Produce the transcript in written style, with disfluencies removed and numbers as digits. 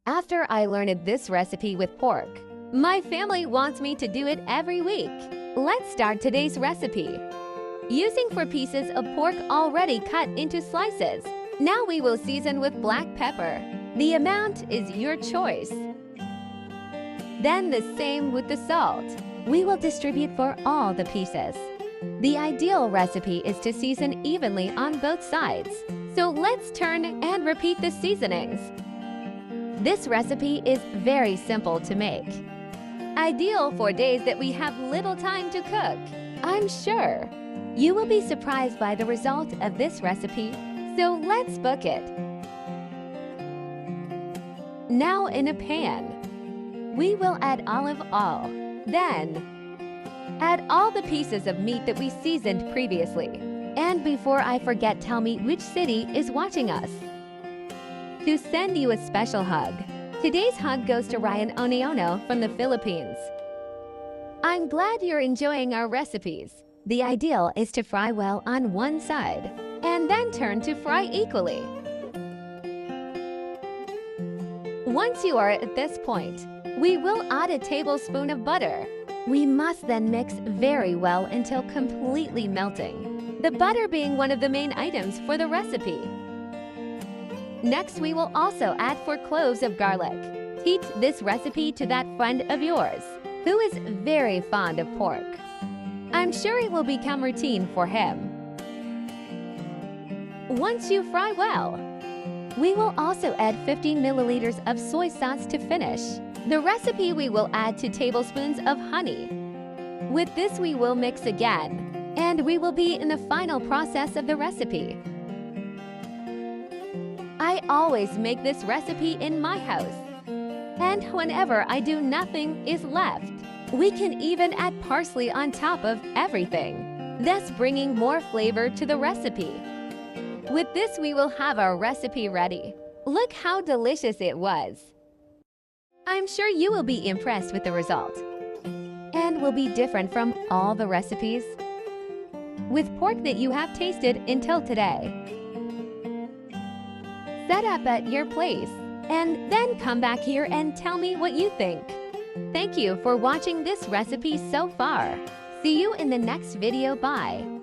After I learned this recipe with pork, my family wants me to do it every week. Let's start today's recipe. Using 4 pieces of pork already cut into slices. Now we will season with black pepper. The amount is your choice. Then the same with the salt. We will distribute for all the pieces. The ideal recipe is to season evenly on both sides. So let's turn and repeat the seasonings. This recipe is very simple to make. Ideal for days that we have little time to cook. I'm sure you will be surprised by the result of this recipe, so let's book it. Now in a pan, we will add olive oil. Then, add all the pieces of meat that we seasoned previously. And before I forget, tell me which city is watching us. To send you a special hug, today's hug goes to Ryan Oniono from the Philippines. I'm glad you're enjoying our recipes. The ideal is to fry well on one side, and then turn to fry equally. Once you are at this point, we will add a tablespoon of butter. We must then mix very well until completely melting, the butter being one of the main items for the recipe. Next, we will also add 4 cloves of garlic. Teach this recipe to that friend of yours who is very fond of pork. I'm sure it will become routine for him. Once you fry well, we will also add 15 milliliters of soy sauce to finish. The recipe we will add 2 tablespoons of honey. With this we will mix again, and we will be in the final process of the recipe. I always make this recipe in my house, and whenever I do, nothing is left. We can even add parsley on top of everything, thus bringing more flavor to the recipe. With this we will have our recipe ready. Look how delicious it was. I'm sure you will be impressed with the result, and will be different from all the recipes with pork that you have tasted until today. Set up at your place, and then come back here and tell me what you think. Thank you for watching this recipe so far. See you in the next video. Bye.